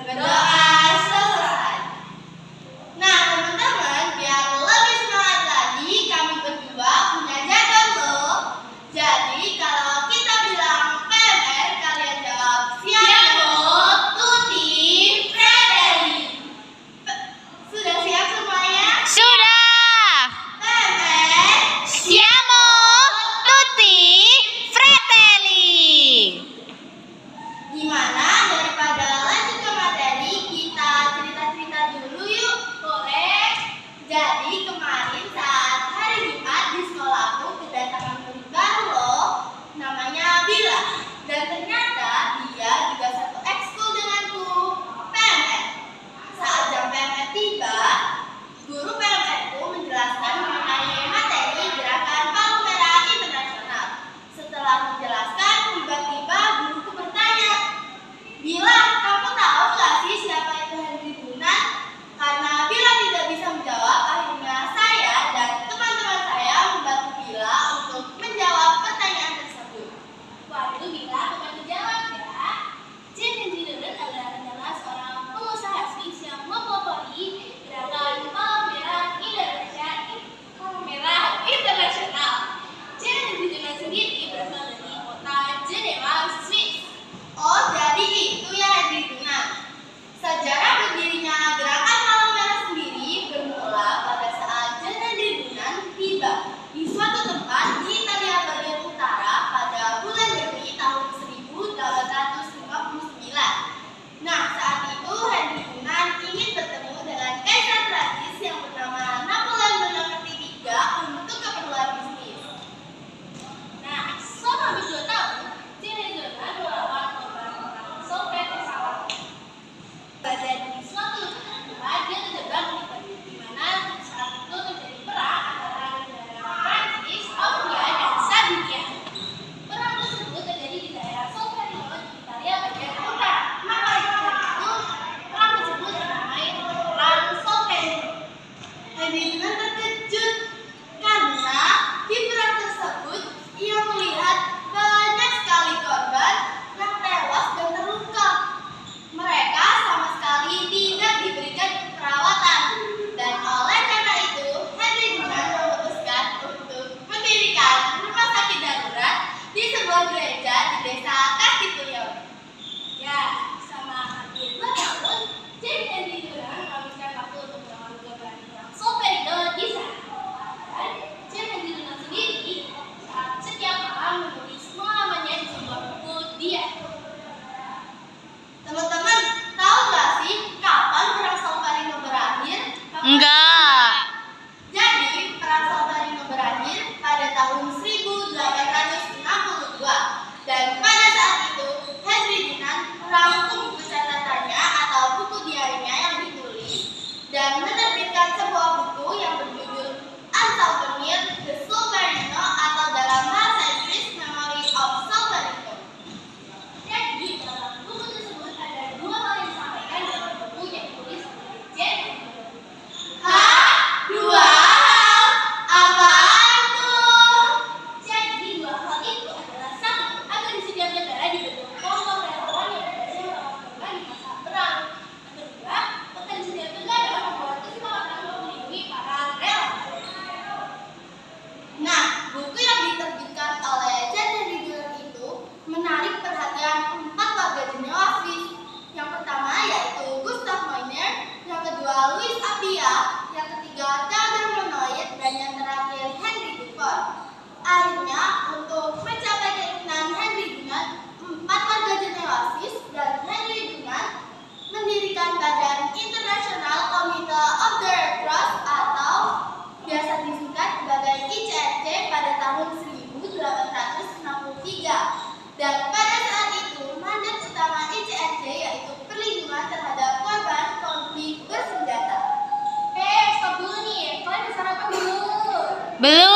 berdoa selesai. Nah teman-teman, biar lebih semangat lagi, kami berdua punya jargon loh. Jadi kalau kita bilang PMR, kalian jawab siamo, tutti, fratelli. Sudah siap semuanya? Sudah. PMR, Siamo tutti fratelli. gimana daripada lanjut ke materi, kita cerita-cerita dulu yuk. Boleh. Jadi kemarin saat hari Jumat di sekolahku kedatangan murid baru loh, namanya Bila. Dan ternyata dia juga satu ekskul denganku, PMR. Saat jam PMR tiba, guru PMR-ku menjelaskan mengenai materi gerakan Palu Merah Internasional. Setelah menjelaskan, tiba-tiba guruku bertanya, "Bila, kamu tahu nggak sih siapa itu Henry Dunant?" Karena Bila tidak bisa menjawab, akhirnya saya dan teman-teman saya membantu Bila untuk menjawab pertanyaan tersebut. Waduh, Bila, bukan menjawab ya. Henry Dunant adalah seorang pengusaha Swiss yang mempelopori gerakan Palu Merah Internasional. Henry Dunant sendiri berasal dari kota Jenewa, Swiss. Oh, jadi itu ya Henry Dunant. Sejarah berdirinya gerakan Palu Merah sendiri bermula pada saat Henry Dunant tiba di suatu tempat di Italia bagian utara pada bulan Juni tahun 1859. Nah, saat itu Henry Dunant ingin bertemu dengan Kaisar Prancis yang bernama Napoleon Bonaparte III untuk keperluan bisnis. Nah, selama 2 tahun, Henry Dunant melawan orang-orang Soviet yang salah. Dan di suatu tempat dia terjebak di mana saat itu terjadi perang antara negara Prancis, Austria, dan Sardinia. Perang tersebut terjadi di daerah Solferino di Italia bagian utara. Maka dari itu, perang tersebut dinamai Perang Solferino. Henry Dunant terkejut karena di perang tersebut ia melihat banyak sekali korban yang tewas dan terluka. Mereka sama sekali tidak diberikan perawatan, dan oleh karena itu Henry Dunant memutuskan untuk mendirikan rumah sakit darurat di sebuah gereja di desa Castillon. Ya, sama hampir 2 tahun, Henry Dunant menghabiskan waktu untuk melawan korban perang Solferino di sana. Dan Henry Dunant sendiri setiap malam menulis pengalamannya di sebuah buku dia. Teman-teman, tahu nggak sih kapan perang Solferino berakhir? Enggak. Jadi, perang Solferino berakhir pada tahun 1862. Dan pada saat itu, Henry Dunant merangkum buku catatannya atau buku diarinya yang ditulis dan menerbitkan sebuah buku yang berjudul Unsouvenir de Solferino atau dalam bahasa Inggris Memory of Solferino. Jadi, dalam buku tersebut ada 2 hal yang disampaikan dalam buku yang ditulis oleh Henry Dunant. Hah? 2 hal? Apaan tuh? Jadi, 2 hal itu adalah: 1, agar di setiap negara dibentuk kelompok relawan yang berhasil melawan korban di masa perang. Yang kedua, agar di setiap negara membuat kesepakatan untuk melindungi para relawan. Nah, buku yang diterbitkan oleh Henry Dunant itu menarik perhatian 4 warga Jenewa Swiss. Yang pertama yaitu Gustav Meunier, yang kedua Louis Appia, yang ketiga Theodor Monod, dan yang terakhir Henry Dupont. Akhirnya, untuk mencapai keinginan Henry Dunant, 4 warga Jenewa Swiss dan Henry Dunant mendirikan Badan Internasional Committee of the Red Cross atau biasa disingkat sebagai ICRC pada tahun 1863. Dan pada saat itu, mandat utama ICRC yaitu perlindungan terhadap korban konflik bersenjata. Stop dulu nih. Kalian udah sarapan belum? Belum.